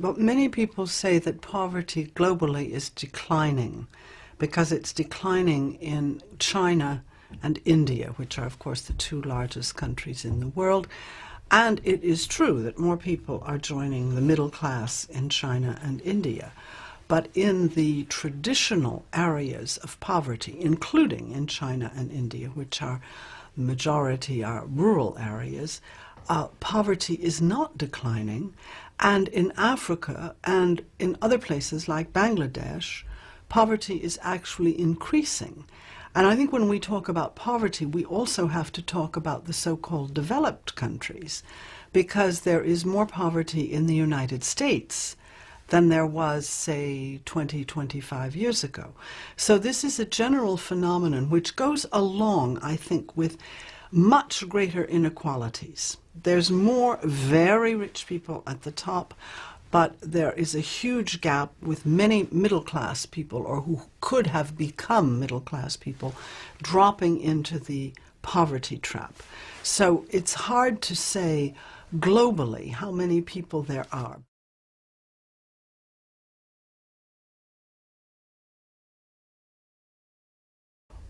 But many people say that poverty globally is declining because it's declining in China and India, which are, of course, the two largest countries in the world. And it is true that more people are joining the middle class in China and India. But in the traditional areas of poverty, including in China and India, which are the majority are rural areas, poverty is not declining. And in Africa and in other places like Bangladesh, poverty is actually increasing. And I think when we talk about poverty, we also have to talk about the so-called developed countries, because there is more poverty in the United States than there was, say, 20, 25 years ago. So this is a general phenomenon which goes along, I think, with much greater inequalities. There's more very rich people at the top, but there is a huge gap with many middle-class people, or who could have become middle-class people, dropping into the poverty trap. So it's hard to say globally how many people there are.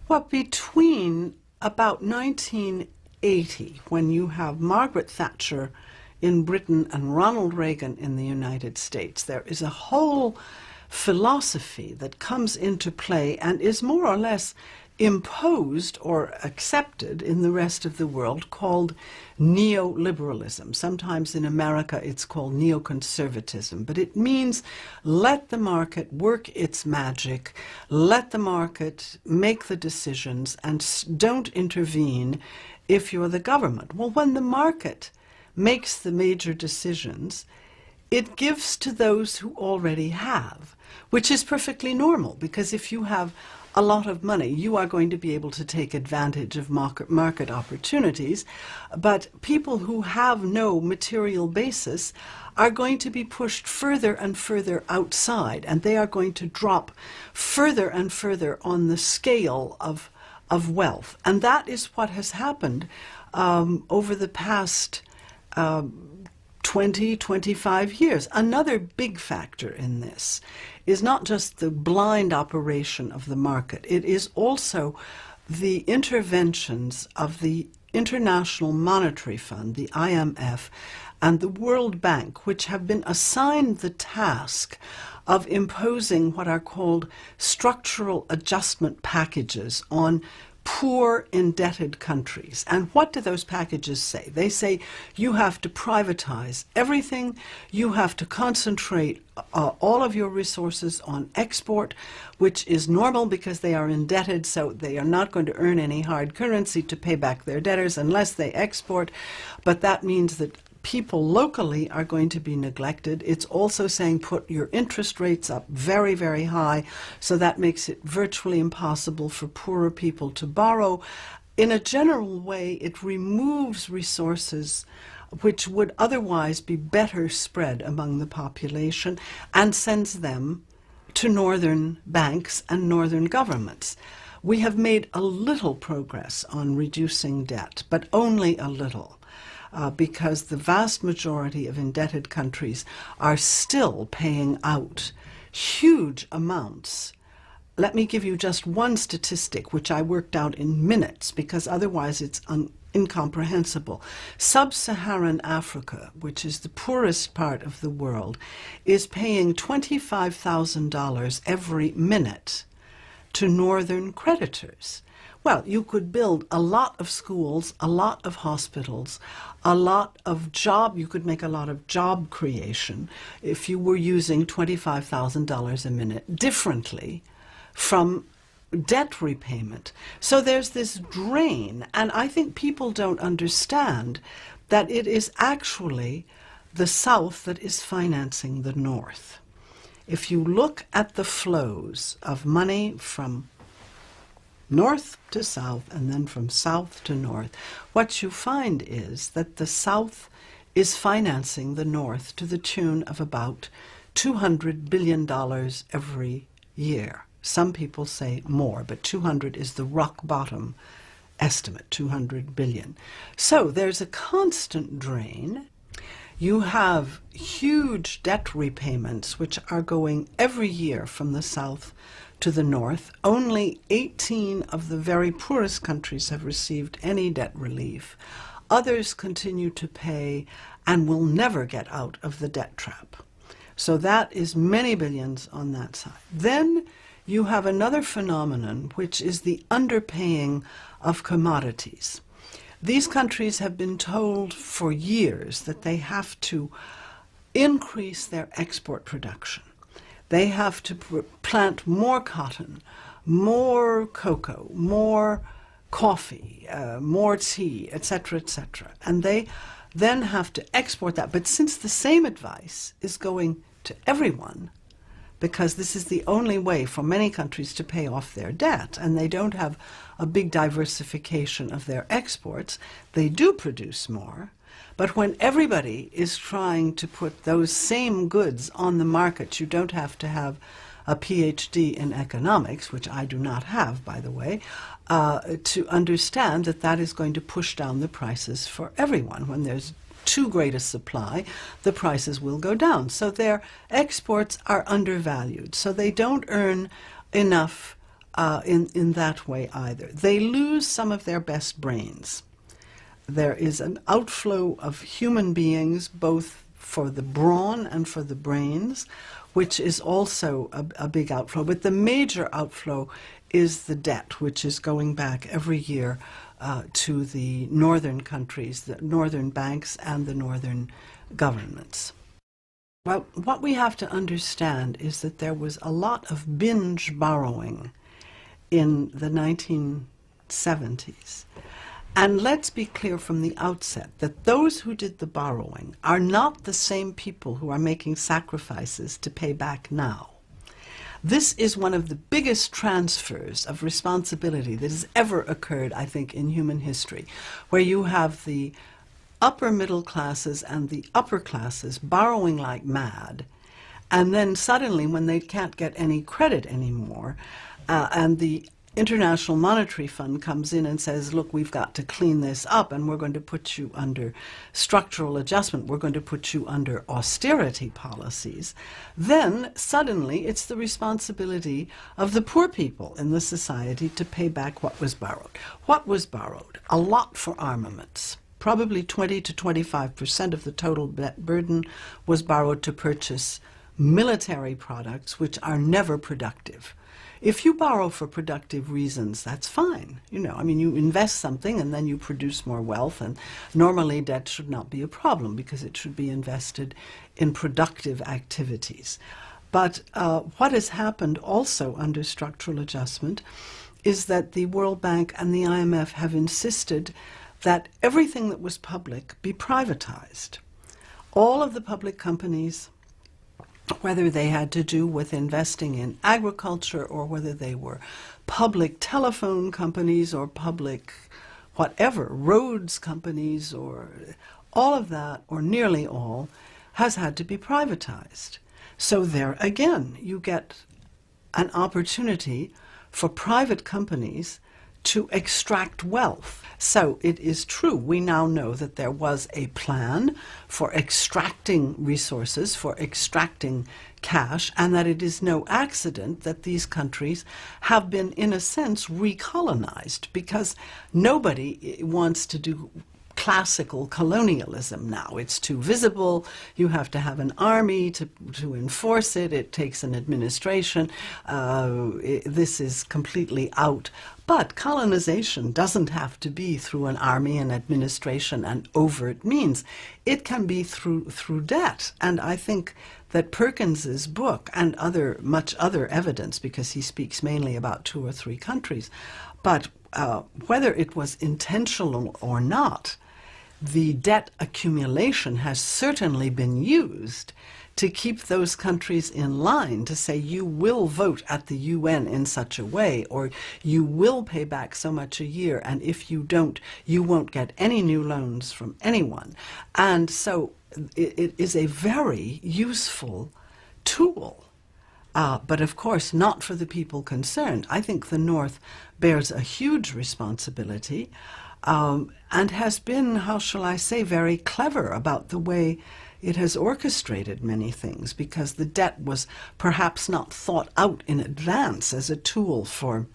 Well, between about 1980, when you have Margaret Thatcher in Britain and Ronald Reagan in the United States, there is a whole philosophy that comes into play and is more or less imposed or accepted in the rest of the world, called neoliberalism. Sometimes in America it's called neoconservatism, but it means let the market work its magic, let the market make the decisions, and don't intervene if you're the government. Well, when the market makes the major decisions, it gives to those who already have, which is perfectly normal, because if you have a lot of money, you are going to be able to take advantage of market opportunities. But people who have no material basis are going to be pushed further and further outside, and they are going to drop further and further on the scale of wealth. And that is what has happened over the past 20, 25 years. Another big factor in this is not just the blind operation of the market, it is also the interventions of the International Monetary Fund, the IMF, and the World Bank, which have been assigned the task of imposing what are called structural adjustment packages on poor, indebted countries. And what do those packages say? They say you have to privatize everything, you have to concentrate all of your resources on export, which is normal because they are indebted, so they are not going to earn any hard currency to pay back their debtors unless they export. But that means that people locally are going to be neglected. It's also saying put your interest rates up very, very high, so that makes it virtually impossible for poorer people to borrow. In a general way, it removes resources which would otherwise be better spread among the population and sends them to northern banks and northern governments. We have made a little progress on reducing debt, but only a little. Because the vast majority of indebted countries are still paying out huge amounts. Let me give you just one statistic, which I worked out in minutes, because otherwise it's incomprehensible. Sub-Saharan Africa, which is the poorest part of the world, is paying $25,000 every minute to northern creditors. Well, you could build a lot of schools, a lot of hospitals, a lot of you could make a lot of job creation if you were using $25,000 a minute differently from debt repayment. So there's this drain, and I think people don't understand that it is actually the South that is financing the North. If you look at the flows of money from north to south and then from south to north, what you find is that the South is financing the North to the tune of about $200 billion every year. Some people say more, but 200 is the rock bottom estimate, 200 billion. So there's a constant drain. you have huge debt repayments which are going every year from the south to the north. Only 18 of the very poorest countries have received any debt relief. Others continue to pay and will never get out of the debt trap. So that is many billions on that side. Then you have another phenomenon, which is the underpaying of commodities. These countries have been told for years that they have to increase their export production. They have to plant more cotton, more cocoa, more coffee, more tea, etc., etc. And they then have to export that. But since the same advice is going to everyone, because this is the only way for many countries to pay off their debt, and they don't have a big diversification of their exports, they do produce more. But when everybody is trying to put those same goods on the market, you don't have to have a PhD in economics, which I do not have, by the way, to understand that that is going to push down the prices for everyone. When there's too great a supply, the prices will go down. So their exports are undervalued. So they don't earn enough in that way either. They lose some of their best brains. There is an outflow of human beings, both for the brawn and for the brains, which is also a big outflow. But the major outflow is the debt, which is going back every year to the northern countries, the northern banks and the northern governments. Well, what we have to understand is that there was a lot of binge borrowing in the 1970s. And let's be clear from the outset that those who did the borrowing are not the same people who are making sacrifices to pay back now. This is one of the biggest transfers of responsibility that has ever occurred, I think, in human history, where you have the upper middle classes and the upper classes borrowing like mad, and then suddenly, when they can't get any credit anymore, and the International Monetary Fund comes in and says, look, we've got to clean this up and we're going to put you under structural adjustment, we're going to put you under austerity policies, then suddenly it's the responsibility of the poor people in the society to pay back what was borrowed. What was borrowed? A lot for armaments. Probably 20 to 25% of the total debt burden was borrowed to purchase military products which are never productive. If you borrow for productive reasons, that's fine. You invest something and then you produce more wealth, and normally debt should not be a problem because it should be invested in productive activities. But what has happened also under structural adjustment is that the World Bank and the IMF have insisted that everything that was public be privatized. All of the public companies, whether they had to do with investing in agriculture or whether they were public telephone companies or public whatever, roads companies, or all of that, or nearly all, has had to be privatized. So there again, you get an opportunity for private companies to extract wealth. So it is true, we now know that there was a plan for extracting resources, for extracting cash, and that it is no accident that these countries have been, in a sense, recolonized, because nobody wants to do classical colonialism now. It's too visible. You have to have an army to enforce it. It takes an administration. This is completely out. But colonization doesn't have to be through an army and administration and overt means. It can be through debt. And I think that Perkins's book and much other evidence, because he speaks mainly about 2 or 3 countries, but whether it was intentional or not, the debt accumulation has certainly been used to keep those countries in line, to say you will vote at the UN in such a way, or you will pay back so much a year, and if you don't, you won't get any new loans from anyone. And so it is a very useful tool. But of course not for the people concerned. I think the North bears a huge responsibility and has been, how shall I say, very clever about the way it has orchestrated many things, because the debt was perhaps not thought out in advance as a tool for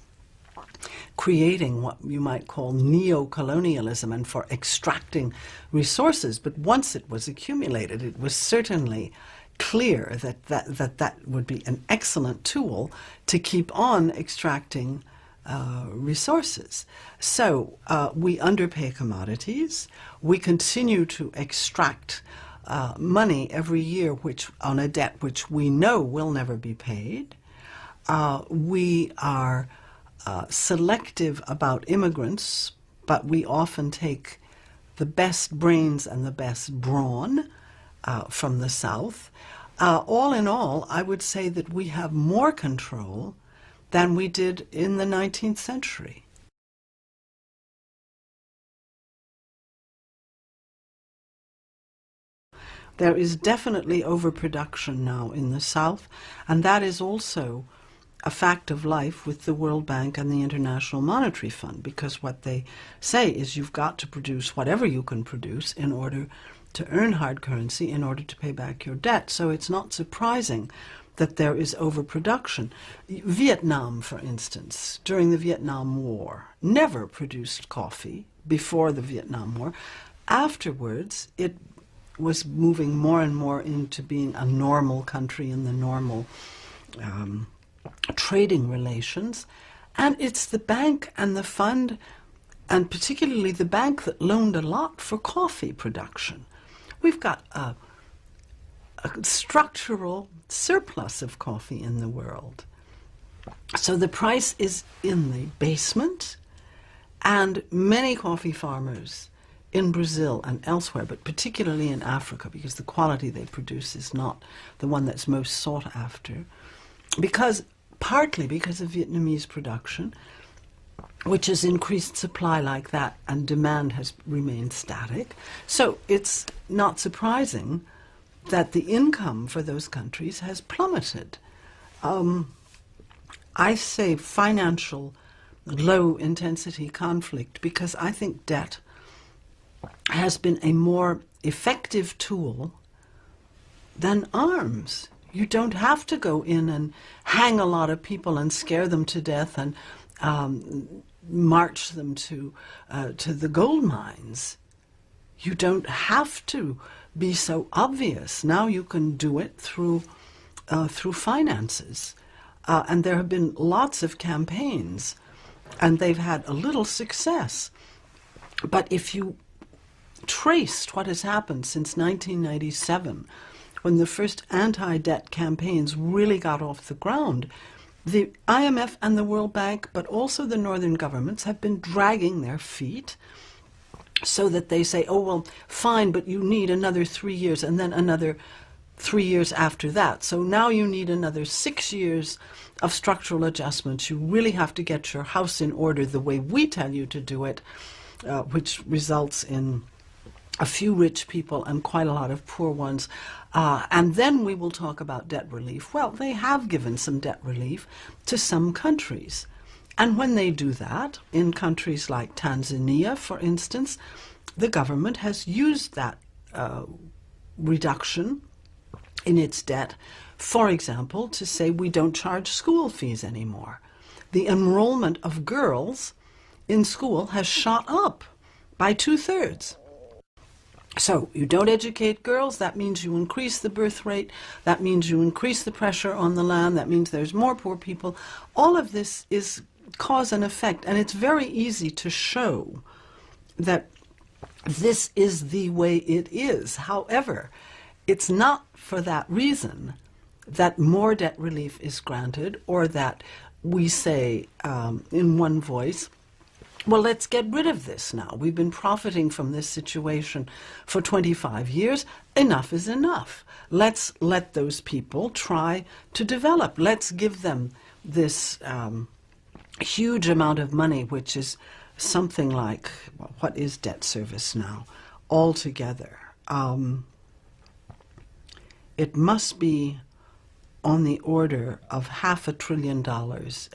creating what you might call neo-colonialism and for extracting resources. But once it was accumulated, it was certainly clear that would be an excellent tool to keep on extracting resources. So we underpay commodities, we continue to extract money every year on a debt which we know will never be paid. We are selective about immigrants, but we often take the best brains and the best brawn from the South. All in all, I would say that we have more control than we did in the 19th century. There is definitely overproduction now in the South, and that is also a fact of life with the World Bank and the International Monetary Fund, because what they say is you've got to produce whatever you can produce in order to earn hard currency in order to pay back your debt. So it's not surprising that there is overproduction. Vietnam, for instance, during the Vietnam War, never produced coffee before the Vietnam War. Afterwards, it was moving more and more into being a normal country in the normal trading relations. And it's the bank and the fund, and particularly the bank, that loaned a lot for coffee production. We've got a structural surplus of coffee in the world. So the price is in the basement, and many coffee farmers in Brazil and elsewhere, but particularly in Africa, because the quality they produce is not the one that's most sought after, partly because of Vietnamese production, which has increased supply like that, and demand has remained static. So it's not surprising that the income for those countries has plummeted. I say financial low-intensity conflict because I think debt has been a more effective tool than arms. You don't have to go in and hang a lot of people and scare them to death and march them to the gold mines. You don't have to be so obvious. Now you can do it through finances. And there have been lots of campaigns, and they've had a little success. But if you traced what has happened since 1997, when the first anti-debt campaigns really got off the ground, the IMF and the World Bank, but also the northern governments, have been dragging their feet, so that they say, oh, well, fine, but you need another 3 years, and then another 3 years after that. So now you need another 6 years of structural adjustments. You really have to get your house in order the way we tell you to do it, which results in a few rich people and quite a lot of poor ones. And then we will talk about debt relief. Well, they have given some debt relief to some countries. And when they do that, in countries like Tanzania, for instance, the government has used that reduction in its debt, for example, to say we don't charge school fees anymore. The enrollment of girls in school has shot up by 2/3. So you don't educate girls, that means you increase the birth rate, that means you increase the pressure on the land, that means there's more poor people. All of this is cause and effect, and it's very easy to show that this is the way it is. However, it's not for that reason that more debt relief is granted, or that we say in one voice, well, let's get rid of this now. We've been profiting from this situation for 25 years. Enough is enough. Let's let those people try to develop. Let's give them this huge amount of money, which is something like, well, what is debt service now altogether? It must be on the order of $500 billion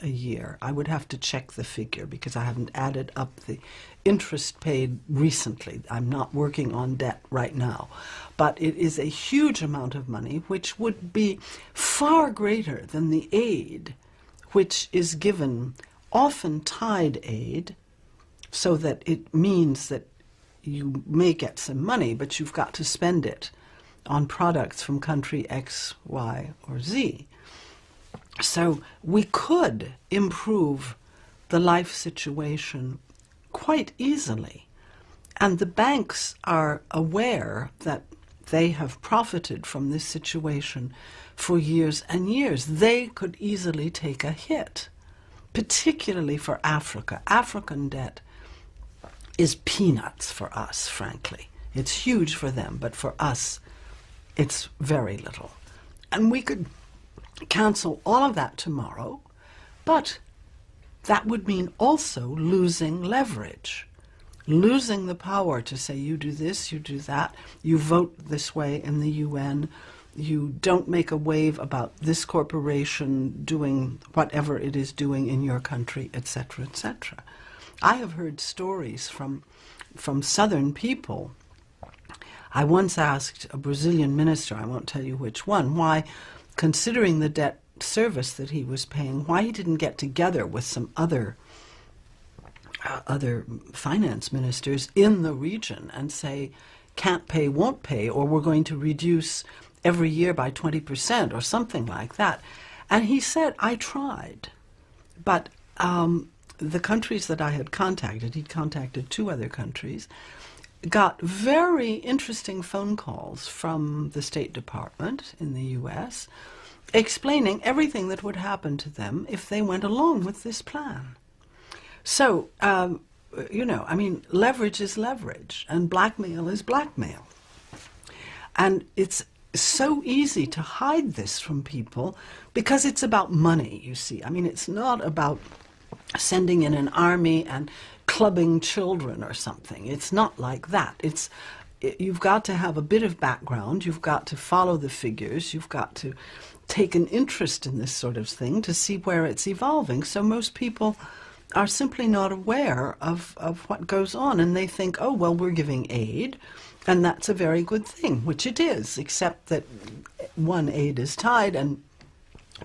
a year. I would have to check the figure because I haven't added up the interest paid recently. I'm not working on debt right now. But it is a huge amount of money, which would be far greater than the aid which is given, often tied aid, so that it means that you may get some money, but you've got to spend it on products from country X, Y, or Z. So we could improve the life situation quite easily. And the banks are aware that they have profited from this situation for years and years. They could easily take a hit, particularly for Africa. African debt is peanuts for us, frankly. It's huge for them, but for us, it's very little. And we could cancel all of that tomorrow, but that would mean also losing leverage, losing the power to say, you do this, you do that, you vote this way in the UN, you don't make a wave about this corporation doing whatever it is doing in your country, etc., etc. I have heard stories from Southern people. I once asked a Brazilian minister, I won't tell you which one, why, considering the debt service that he was paying, why he didn't get together with some other finance ministers in the region and say, can't pay, won't pay, or we're going to reduce every year by 20% or something like that. And he said, I tried, but the countries that I had contacted, he'd contacted 2 other countries, got very interesting phone calls from the State Department in the US explaining everything that would happen to them if they went along with this plan. So, you know, I mean, leverage is leverage and blackmail is blackmail. And it's so easy to hide this from people because it's about money, you see. I mean, it's not about sending in an army and clubbing children or something. It's not like that. You've got to have a bit of background. You've got to follow the figures. You've got to take an interest in this sort of thing to see where it's evolving. So most people are simply not aware of what goes on, and they think, oh, well, we're giving aid, and that's a very good thing, which it is, except that 1, aid is tied, and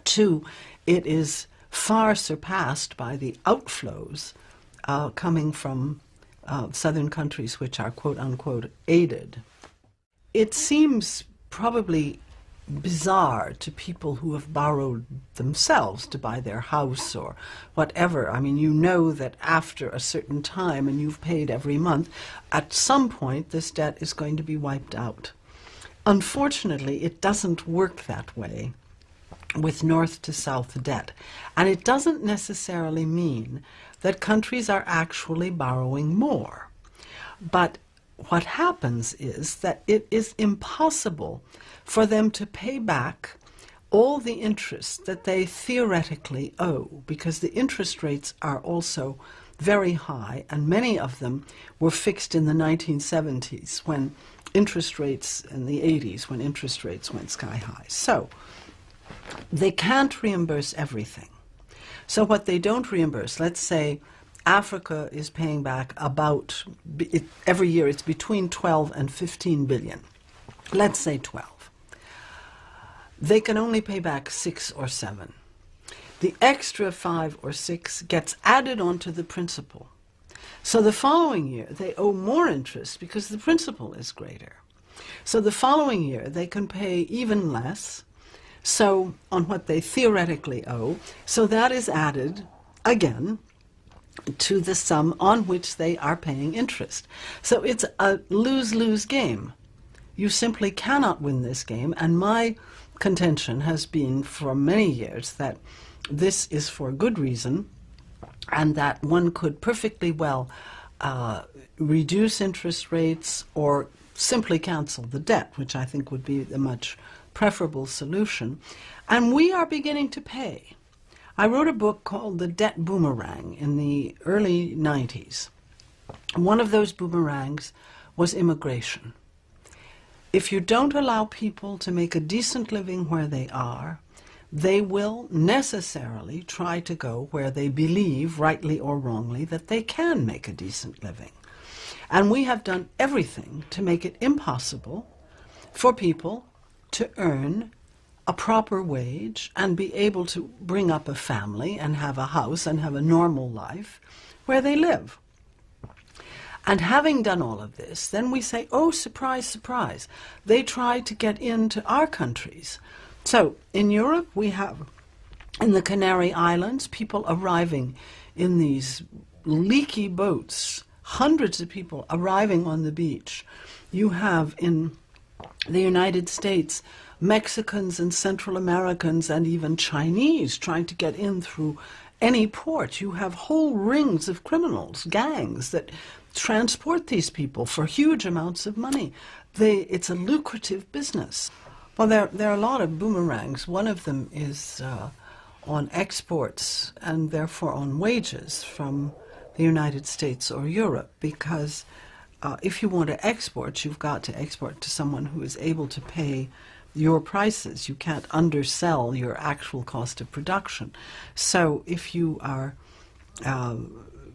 2, it is far surpassed by the outflows coming from southern countries which are quote-unquote aided. It seems probably bizarre to people who have borrowed themselves to buy their house or whatever. I mean, you know that after a certain time, and you've paid every month, at some point this debt is going to be wiped out. Unfortunately, it doesn't work that way with north to south debt. And it doesn't necessarily mean that countries are actually borrowing more. But what happens is that it is impossible for them to pay back all the interest that they theoretically owe, because the interest rates are also very high, and many of them were fixed in the 1970s when interest rates, in the 80s when interest rates went sky high. So they can't reimburse everything. So what they don't reimburse, let's say Africa is paying back about, every year it's between 12 and 15 billion. Let's say 12. They can only pay back 6 or 7. The extra 5 or 6 gets added onto the principal. So the following year they owe more interest because the principal is greater. So the following year they can pay even less, so on what they theoretically owe, so that is added again to the sum on which they are paying interest. So it's a lose-lose game. You simply cannot win this game, and my contention has been for many years that this is for good reason, and that one could perfectly well reduce interest rates or simply cancel the debt, which I think would be a much preferable solution. And we are beginning to pay. I wrote a book called The Debt Boomerang in the early 90s. One of those boomerangs was immigration. If you don't allow people to make a decent living where they are, they will necessarily try to go where they believe, rightly or wrongly, that they can make a decent living. And we have done everything to make it impossible for people to earn a proper wage and be able to bring up a family and have a house and have a normal life where they live. And having done all of this, then we say, oh, surprise, surprise, they try to get into our countries. So in Europe, we have, in the Canary Islands, people arriving in these leaky boats, hundreds of people arriving on the beach. You have in the United States, Mexicans and Central Americans and even Chinese trying to get in through any port. You have whole rings of criminals, gangs that transport these people for huge amounts of money. It's a lucrative business. Well, there are a lot of boomerangs. One of them is on exports and therefore on wages from the United States or Europe, because if you want to export, you've got to export to someone who is able to pay your prices. You can't undersell your actual cost of production. So if you are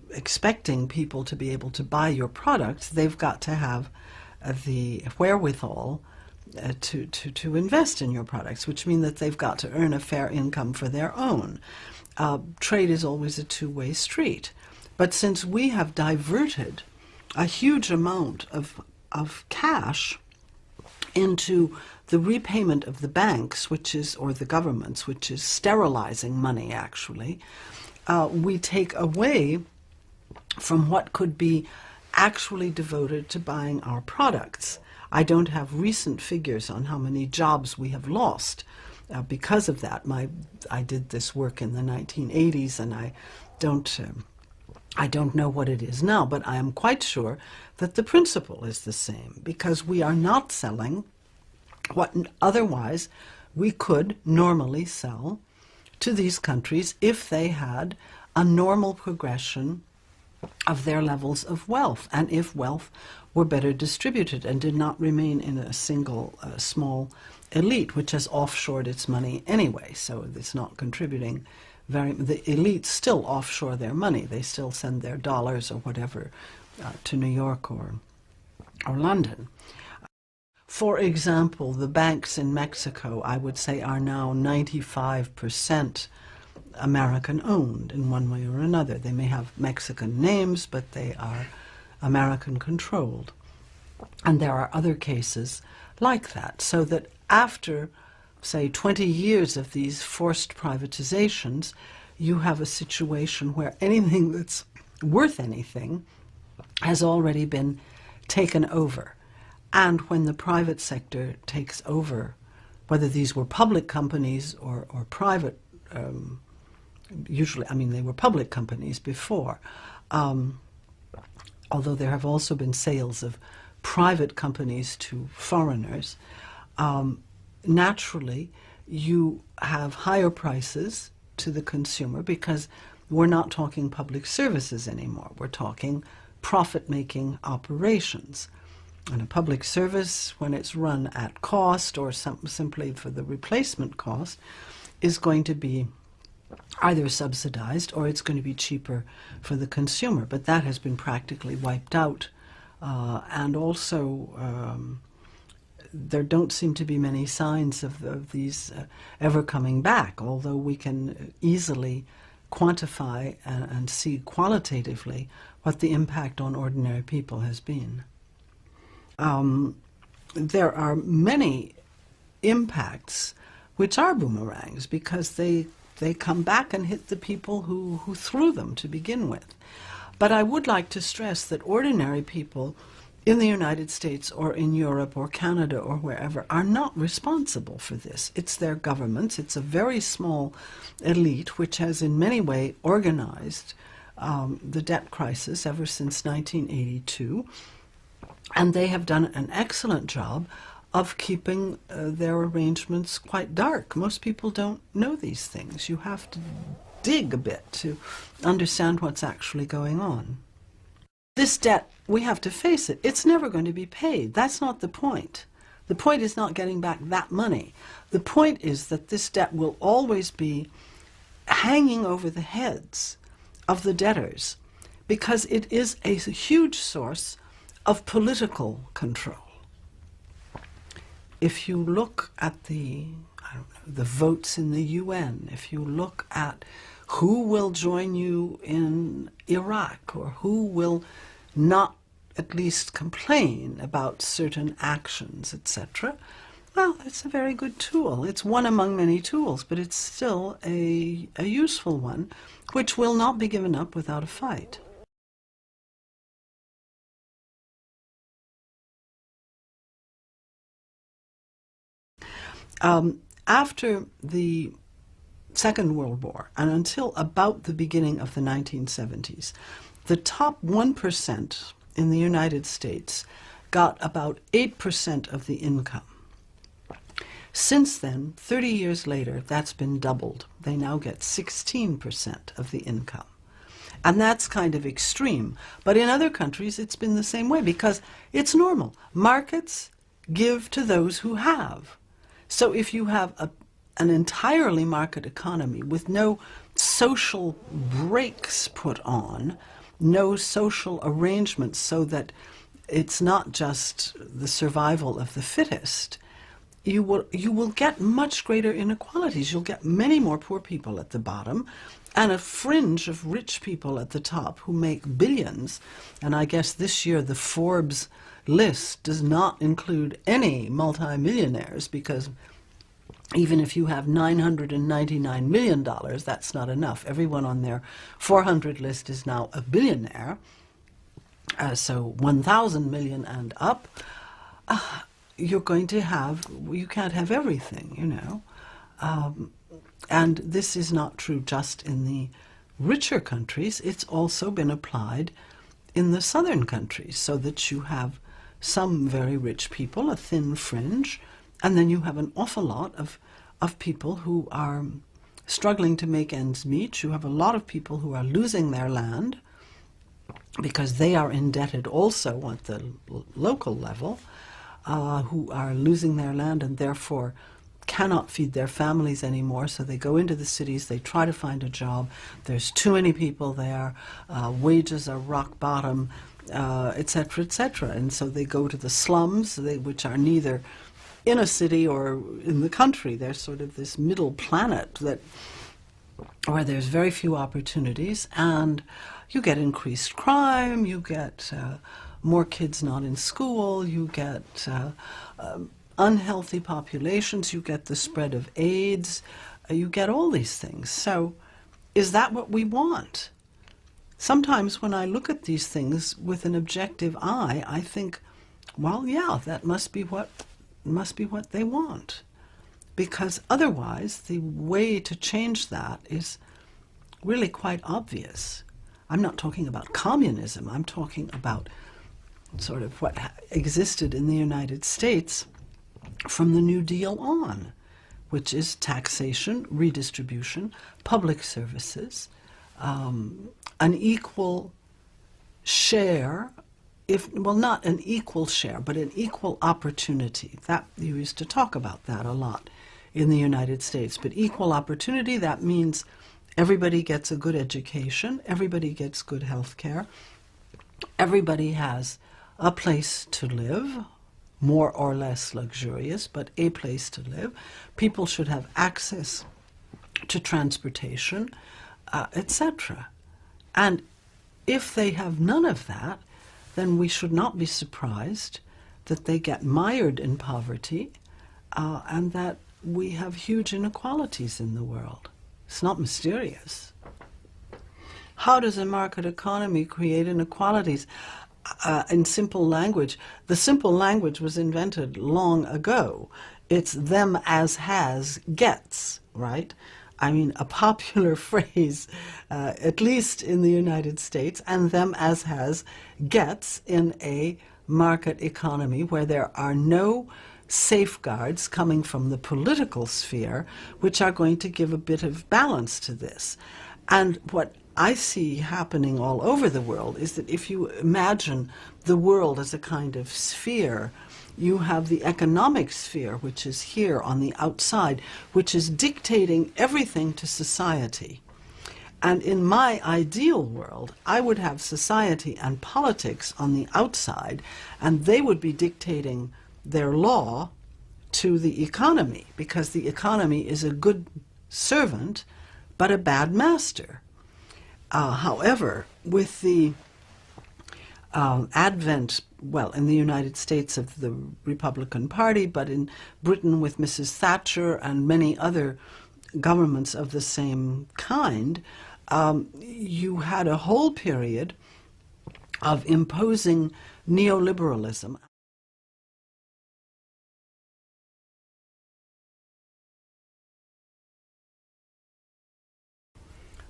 expecting people to be able to buy your products, they've got to have the wherewithal to invest in your products, which means that they've got to earn a fair income for their own. Trade is always a two-way street. But since we have diverted a huge amount of cash into the repayment of the banks, which is, or the governments, which is sterilizing money actually, we take away from what could be actually devoted to buying our products. I don't have recent figures on how many jobs we have lost because of that. I did this work in the 1980s, and I don't know what it is now, but I am quite sure that the principle is the same, because we are not selling what otherwise we could normally sell to these countries if they had a normal progression of their levels of wealth, and if wealth were better distributed and did not remain in a single small elite, which has offshored its money anyway, so it's not contributing the elites still offshore their money. They still send their dollars or whatever to New York or London. For example, the banks in Mexico, I would say, are now 95% American-owned in one way or another. They may have Mexican names, but they are American-controlled. And there are other cases like that, so that after, say, 20 years of these forced privatizations, you have a situation where anything that's worth anything has already been taken over. And when the private sector takes over, whether these were public companies or private, usually, I mean, they were public companies before, although there have also been sales of private companies to foreigners, naturally you have higher prices to the consumer, because we're not talking public services anymore. We're talking profit-making operations. And a public service, when it's run at cost or simply for the replacement cost, is going to be either subsidized or it's going to be cheaper for the consumer. But that has been practically wiped out. And also, there don't seem to be many signs of these ever coming back, although we can easily quantify and see qualitatively what the impact on ordinary people has been. There are many impacts which are boomerangs, because they come back and hit the people who threw them to begin with. But I would like to stress that ordinary people in the United States or in Europe or Canada or wherever are not responsible for this. It's their governments. It's a very small elite which has in many ways organized the debt crisis ever since 1982. And they have done an excellent job of keeping their arrangements quite dark. Most people don't know these things. You have to dig a bit to understand what's actually going on. This debt, we have to face it. It's never going to be paid. That's not the point. The point is not getting back that money. The point is that this debt will always be hanging over the heads of the debtors because it is a huge source of political control. If you look at the votes in the UN, if you look at who will join you in Iraq or who will not at least complain about certain actions, etc., well, it's a very good tool. It's one among many tools, but it's still a useful one, which will not be given up without a fight. After the Second World War, and until about the beginning of the 1970s, the top 1% in the United States got about 8% of the income. Since then, 30 years later, that's been doubled. They now get 16% of the income. And that's kind of extreme. But in other countries, it's been the same way because it's normal. Markets give to those who have. So if you have an entirely market economy with no social brakes put on, no social arrangements so that it's not just the survival of the fittest, you will get much greater inequalities. You'll get many more poor people at the bottom and a fringe of rich people at the top who make billions. And I guess this year the Forbes list does not include any multimillionaires because even if you have $999 million, that's not enough. Everyone on their 400 list is now a billionaire. So 1,000 million and up. You're going to have, you can't have everything, you know. And this is not true just in the richer countries. It's also been applied in the southern countries so that you have some very rich people, a thin fringe, and then you have an awful lot of people who are struggling to make ends meet. You have a lot of people who are losing their land because they are indebted also at the local level, who are losing their land and therefore cannot feed their families anymore, so they go into the cities, they try to find a job, there's too many people there, wages are rock bottom, etc., etc., and so they go to the slums, which are neither in a city or in the country. They're sort of this middle planet where there's very few opportunities, and you get increased crime, you get more kids not in school, you get unhealthy populations, you get the spread of AIDS, you get all these things. So is that what we want? Sometimes when I look at these things with an objective eye, I think, well, yeah, that must be what they want. Because otherwise, the way to change that is really quite obvious. I'm not talking about communism, I'm talking about sort of what existed in the United States from the New Deal on, which is taxation, redistribution, public services, an equal share, well, not an equal share, but an equal opportunity. That you used to talk about that a lot in the United States. But equal opportunity, that means everybody gets a good education, everybody gets good health care, everybody has a place to live, more or less luxurious, but a place to live. People should have access to transportation, etc. And if they have none of that, then we should not be surprised that they get mired in poverty and that we have huge inequalities in the world. It's not mysterious. How does a market economy create inequalities? In simple language, the simple language was invented long ago. It's them as has gets, right? I mean, a popular phrase, at least in the United States, and them as has gets in a market economy where there are no safeguards coming from the political sphere which are going to give a bit of balance to this. And what I see happening all over the world is that if you imagine the world as a kind of sphere, you have the economic sphere, which is here on the outside, which is dictating everything to society. And in my ideal world, I would have society and politics on the outside, and they would be dictating their law to the economy, because the economy is a good servant, but a bad master. However, with the advent, well, in the United States of the Republican Party, but in Britain with Mrs. Thatcher and many other governments of the same kind, you had a whole period of imposing neoliberalism.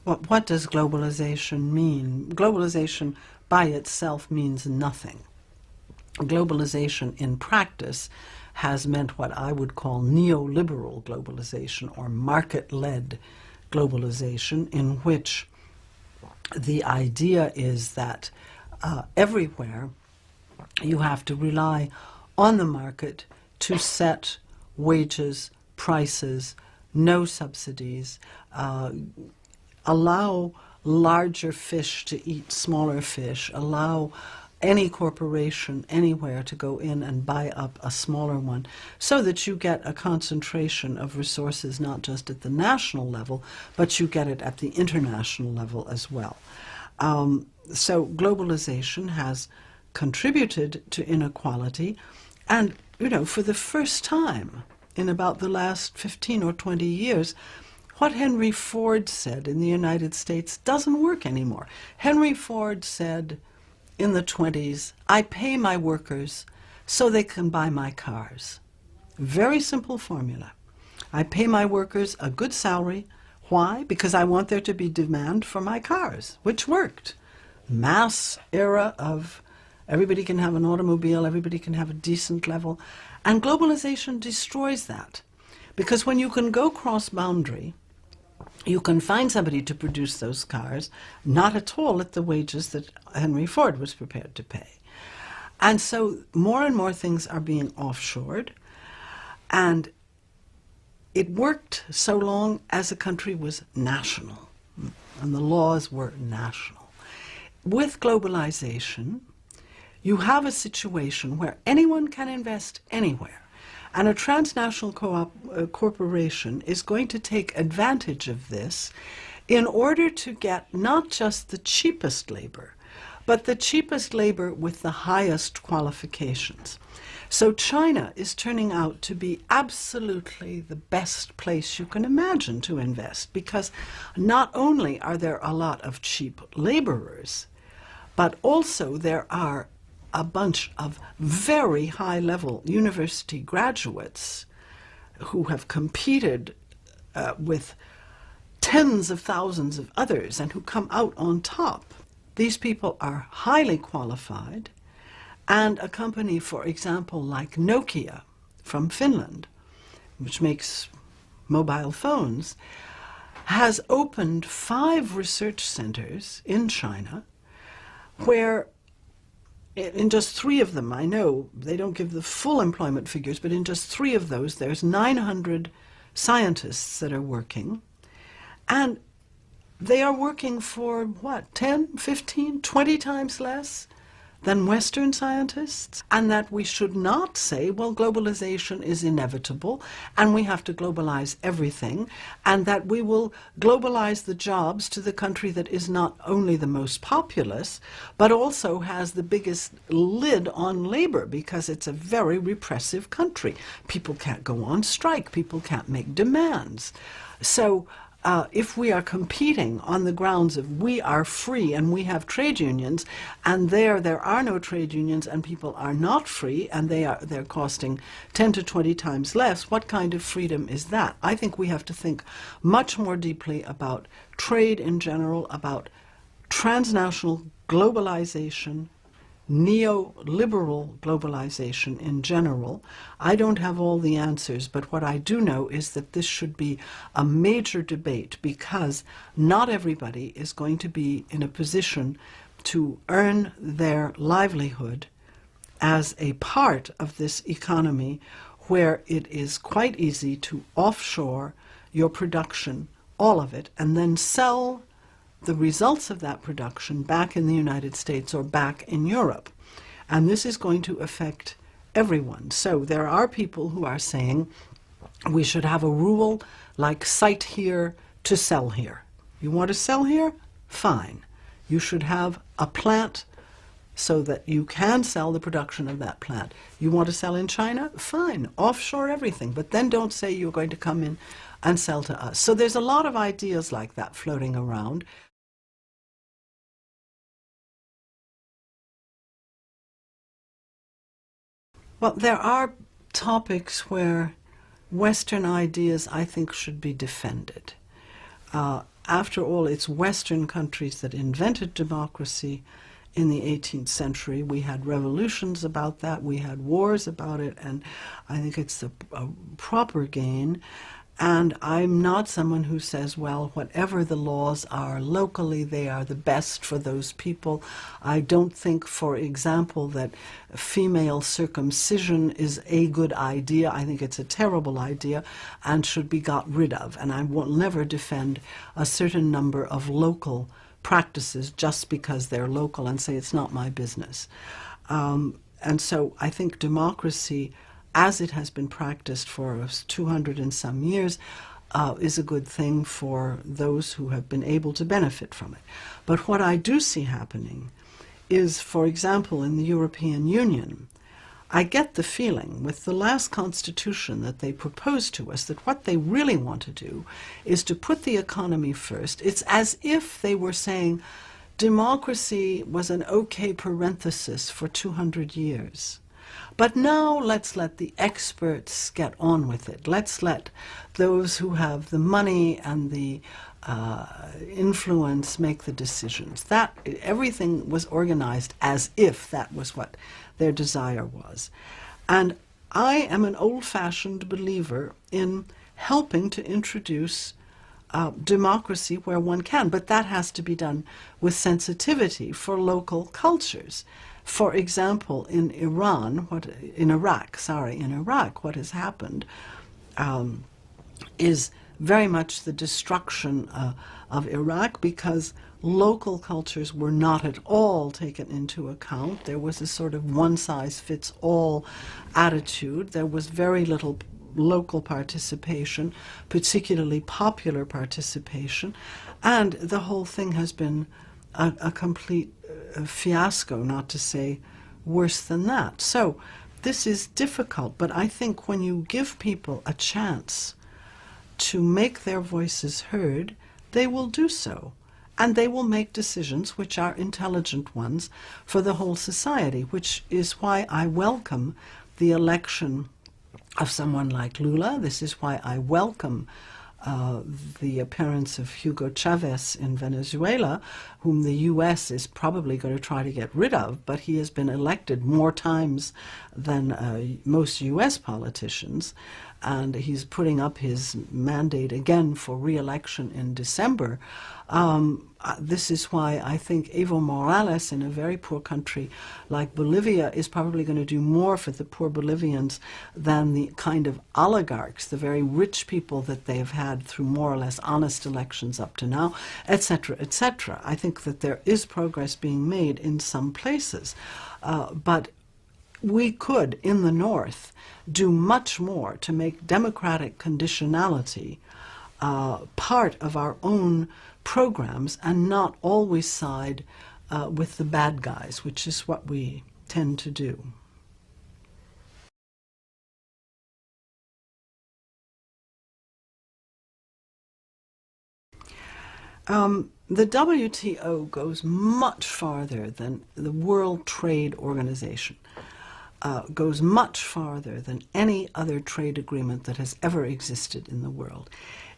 What does globalization mean? Globalization by itself means nothing. Globalization in practice has meant what I would call neoliberal globalization, or market-led globalization, in which the idea is that everywhere you have to rely on the market to set wages, prices, no subsidies, allow larger fish to eat smaller fish, allow any corporation anywhere to go in and buy up a smaller one, so that you get a concentration of resources not just at the national level, but you get it at the international level as well. So globalization has contributed to inequality, and, you know, for the first time in about the last 15 or 20 years, what Henry Ford said in the United States doesn't work anymore. Henry Ford said in the 20s, I pay my workers so they can buy my cars. Very simple formula. I pay my workers a good salary. Why? Because I want there to be demand for my cars, which worked. Mass era of everybody can have an automobile, everybody can have a decent level. And globalization destroys that. Because when you can go cross-boundary, you can find somebody to produce those cars, not at all at the wages that Henry Ford was prepared to pay. And so more and more things are being offshored, and it worked so long as a country was national, and the laws were national. With globalization, you have a situation where anyone can invest anywhere. And a transnational corporation is going to take advantage of this in order to get not just the cheapest labor, but the cheapest labor with the highest qualifications. So China is turning out to be absolutely the best place you can imagine to invest, because not only are there a lot of cheap laborers, but also there are a bunch of very high-level university graduates who have competed with tens of thousands of others and who come out on top. These people are highly qualified, and a company, for example, like Nokia from Finland, which makes mobile phones, has opened 5 research centers in China where in just 3 of them, I know they don't give the full employment figures, but in just 3 of those, there's 900 scientists that are working. And they are working for, what, 10, 15, 20 times less than Western scientists? And that we should not say, well, globalization is inevitable, and we have to globalize everything, and that we will globalize the jobs to the country that is not only the most populous, but also has the biggest lid on labor, because it's a very repressive country. People can't go on strike. People can't make demands. So if we are competing on the grounds of we are free and we have trade unions, and there are no trade unions and people are not free, and they're costing 10 to 20 times less, what kind of freedom is that? I think we have to think much more deeply about trade in general, about transnational globalization, neoliberal globalization in general. I don't have all the answers, but what I do know is that this should be a major debate, because not everybody is going to be in a position to earn their livelihood as a part of this economy where it is quite easy to offshore your production, all of it, and then sell the results of that production back in the United States or back in Europe. And this is going to affect everyone. So there are people who are saying we should have a rule like cite here to sell here. You want to sell here? Fine. You should have a plant so that you can sell the production of that plant. You want to sell in China? Fine. Offshore everything. But then don't say you're going to come in and sell to us. So there's a lot of ideas like that floating around. Well, there are topics where Western ideas, I think, should be defended. After all, it's Western countries that invented democracy in the 18th century. We had revolutions about that, we had wars about it, and I think it's a proper gain. And I'm not someone who says, well, whatever the laws are locally, they are the best for those people. I don't think, for example, that female circumcision is a good idea. I think it's a terrible idea and should be got rid of. And I will never defend a certain number of local practices just because they're local and say it's not my business. And so I think democracy, as it has been practiced for 200 and some years, is a good thing for those who have been able to benefit from it. But what I do see happening is, for example, in the European Union, I get the feeling with the last constitution that they proposed to us that what they really want to do is to put the economy first. It's as if they were saying democracy was an okay parenthesis for 200 years. But now let's let the experts get on with it. Let's let those who have the money and the influence make the decisions. That everything was organized as if that was what their desire was. And I am an old-fashioned believer in helping to introduce democracy where one can, but that has to be done with sensitivity for local cultures. For example, in Iraq, what has happened is very much the destruction of Iraq because local cultures were not at all taken into account. There was a sort of one-size-fits-all attitude. There was very little local participation, particularly popular participation, and the whole thing has been a complete fiasco, not to say worse than that. So this is difficult, but I think when you give people a chance to make their voices heard, they will do so. And they will make decisions which are intelligent ones for the whole society, which is why I welcome the election of someone like Lula. This is why I welcome the appearance of Hugo Chavez in Venezuela, whom the U.S. is probably going to try to get rid of, but he has been elected more times than most U.S. politicians, and he's putting up his mandate again for re-election in December. This is why I think Evo Morales, in a very poor country like Bolivia, is probably going to do more for the poor Bolivians than the kind of oligarchs, the very rich people that they have had through more or less honest elections up to now, etc., etc. I think that there is progress being made in some places, but we could, in the North, do much more to make democratic conditionality part of our own programs and not always side with the bad guys, which is what we tend to do. The WTO goes much farther than the World Trade Organization, goes much farther than any other trade agreement that has ever existed in the world.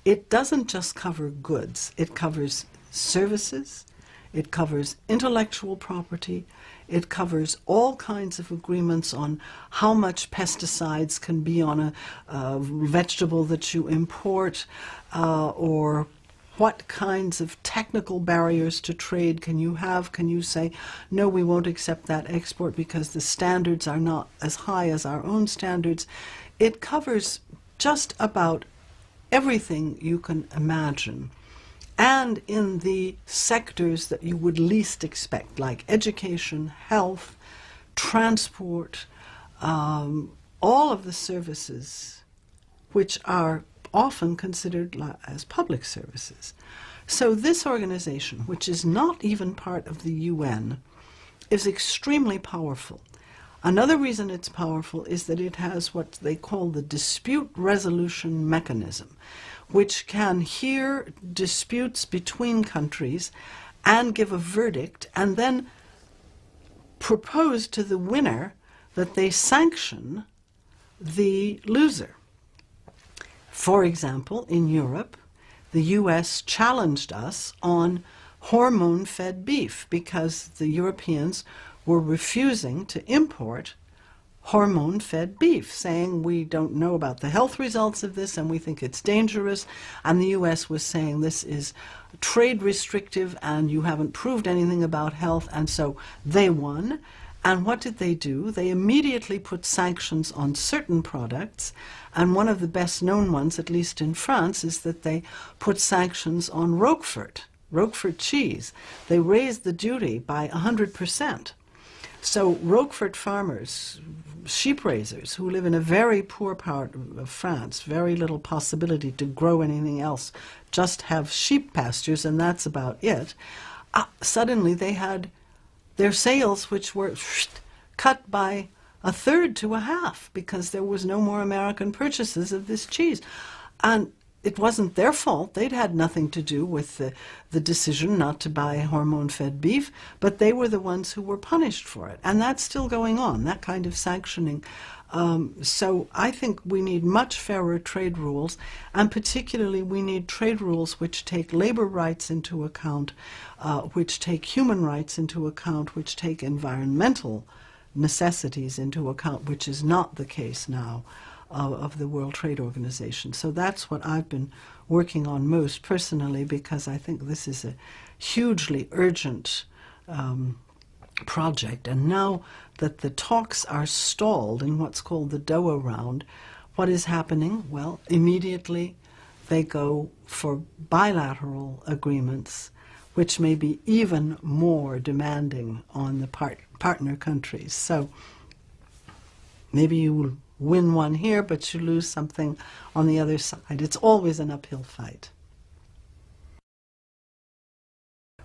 It doesn't just cover goods, it covers services, it covers intellectual property, it covers all kinds of agreements on how much pesticides can be on a vegetable that you import, or What kinds of technical barriers to trade can you have? Can you say, no, we won't accept that export because the standards are not as high as our own standards? It covers just about everything you can imagine, and in the sectors that you would least expect, like education, health, transport, all of the services which are often considered as public services. So this organization, which is not even part of the UN, is extremely powerful. Another reason it's powerful is that it has what they call the dispute resolution mechanism, which can hear disputes between countries and give a verdict and then propose to the winner that they sanction the loser. For example, in Europe, the US challenged us on hormone-fed beef because the Europeans were refusing to import hormone-fed beef, saying we don't know about the health results of this and we think it's dangerous. And the US was saying this is trade restrictive and you haven't proved anything about health, and so they won. And what did they do? They immediately put sanctions on certain products, and one of the best known ones, at least in France, is that they put sanctions on Roquefort cheese. They raised the duty by 100%. So Roquefort farmers, sheep raisers who live in a very poor part of France, very little possibility to grow anything else, just have sheep pastures and that's about it, suddenly they had their sales, which were cut by a third to a half because there was no more American purchases of this cheese. And it wasn't their fault. They'd had nothing to do with the decision not to buy hormone-fed beef, but they were the ones who were punished for it. And that's still going on, that kind of sanctioning. So I think we need much fairer trade rules, and particularly we need trade rules which take labor rights into account, which take human rights into account, which take environmental necessities into account, which is not the case now of the World Trade Organization. So that's what I've been working on most personally, because I think this is a hugely urgent project. And now that the talks are stalled in what's called the Doha round, what is happening? Well, immediately they go for bilateral agreements, which may be even more demanding on the partner countries. So maybe you will win one here, but you lose something on the other side. It's always an uphill fight.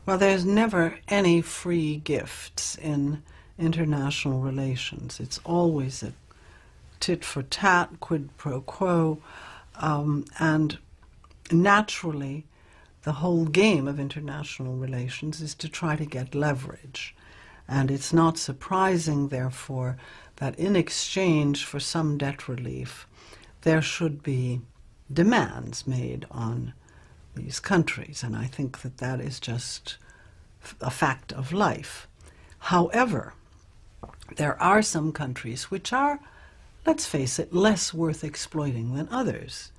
Well, there's never any free gifts in international relations. It's always a tit for tat, quid pro quo, and naturally the whole game of international relations is to try to get leverage. And it's not surprising, therefore, that in exchange for some debt relief, there should be demands made on these countries. And I think that that is just a fact of life. However, there are some countries which are, let's face it, less worth exploiting than others.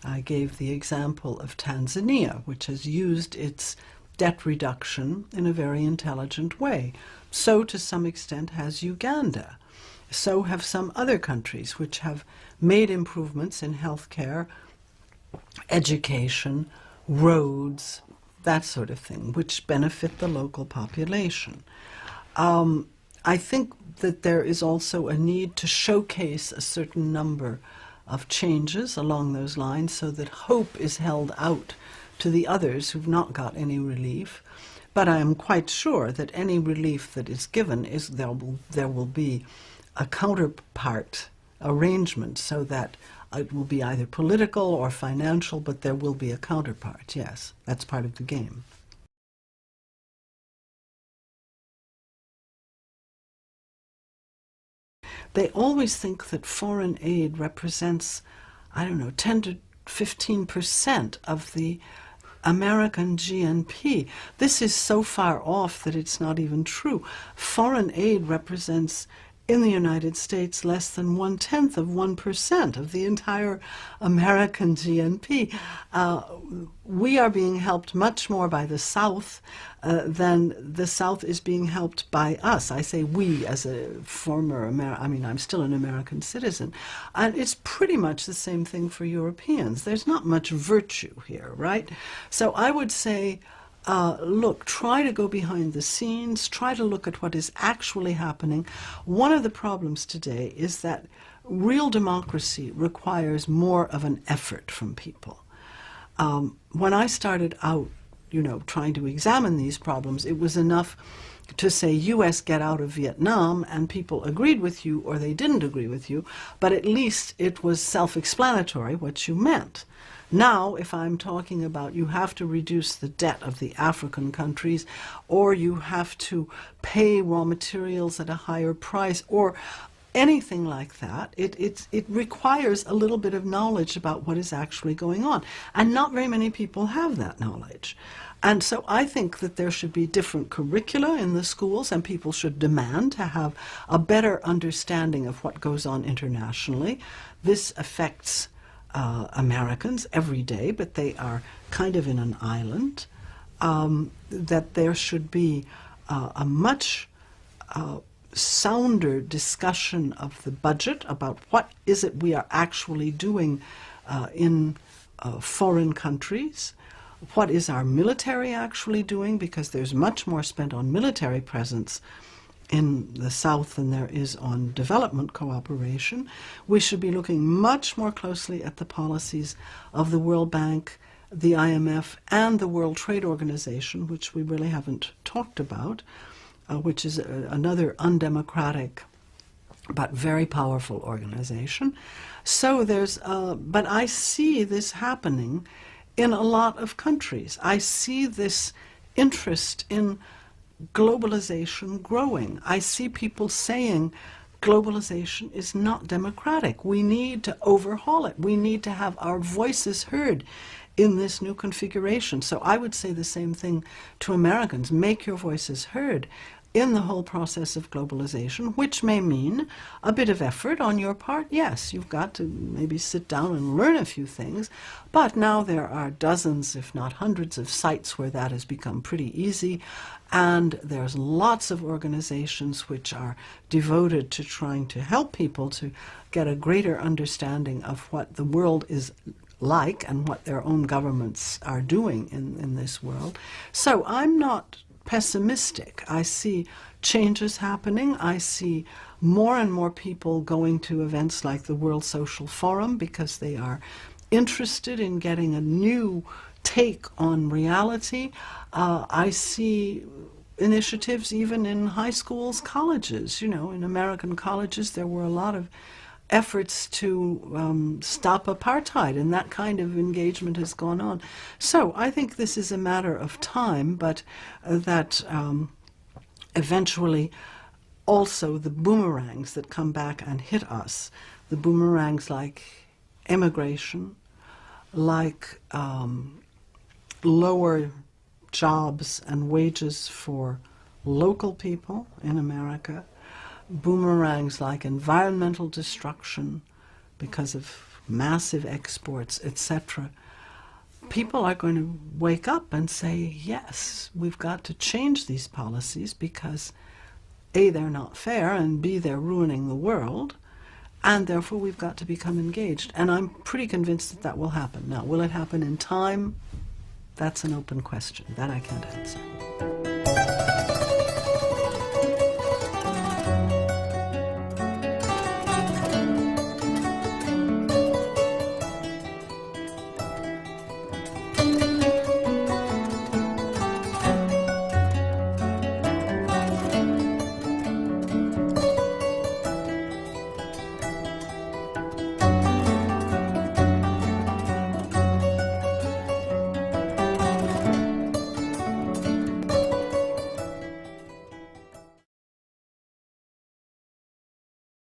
I gave the example of Tanzania, which has used its debt reduction in a very intelligent way. So, to some extent, has Uganda. So have some other countries which have made improvements in healthcare, education, roads, that sort of thing, which benefit the local population. I think that there is also a need to showcase a certain number of changes along those lines so that hope is held out to the others who've not got any relief. But I am quite sure that any relief that is given is there will be a counterpart arrangement so that it will be either political or financial, but there will be a counterpart, yes. That's part of the game. They always think that foreign aid represents, I don't know, 10 to 15% of the American GNP. This is so far off that it's not even true. Foreign aid represents in the United States, less than 0.1% of the entire American GNP. We are being helped much more by the South than the South is being helped by us. I say we as a former I'm still an American citizen. And it's pretty much the same thing for Europeans. There's not much virtue here, right? So I would say, look, try to go behind the scenes, try to look at what is actually happening. One of the problems today is that real democracy requires more of an effort from people. When I started out, trying to examine these problems, it was enough to say, U.S. get out of Vietnam, and people agreed with you or they didn't agree with you, but at least it was self-explanatory what you meant. Now, if I'm talking about you have to reduce the debt of the African countries, or you have to pay raw materials at a higher price, or anything like that, it requires a little bit of knowledge about what is actually going on. And not very many people have that knowledge. And so I think that there should be different curricula in the schools, and people should demand to have a better understanding of what goes on internationally. This affects Americans every day, but they are kind of in an island. That there should be a much sounder discussion of the budget about what is it we are actually doing in foreign countries. What is our military actually doing? Because there's much more spent on military presence in the South than there is on development cooperation. We should be looking much more closely at the policies of the World Bank, the IMF, and the World Trade Organization, which we really haven't talked about, which is another undemocratic but very powerful organization. So there's, but I see this happening in a lot of countries. I see this interest in globalization growing. I see people saying globalization is not democratic. We need to overhaul it. We need to have our voices heard in this new configuration. So I would say the same thing to Americans. Make your voices heard in the whole process of globalization, which may mean a bit of effort on your part. Yes, you've got to maybe sit down and learn a few things, but now there are dozens, if not hundreds, of sites where that has become pretty easy, and there's lots of organizations which are devoted to trying to help people to get a greater understanding of what the world is like and what their own governments are doing in this world. So I'm not pessimistic. I see changes happening. I see more and more people going to events like the World Social Forum because they are interested in getting a new take on reality. I see initiatives even in high schools, colleges. In American colleges there were a lot of efforts to stop apartheid, and that kind of engagement has gone on. So I think this is a matter of time, but that eventually also the boomerangs that come back and hit us, the boomerangs like immigration, like lower jobs and wages for local people in America, boomerangs like environmental destruction because of massive exports, etc. People are going to wake up and say, yes, we've got to change these policies because A, they're not fair, and B, they're ruining the world, and therefore we've got to become engaged. And I'm pretty convinced that that will happen. Now, will it happen in time? That's an open question. That I can't answer.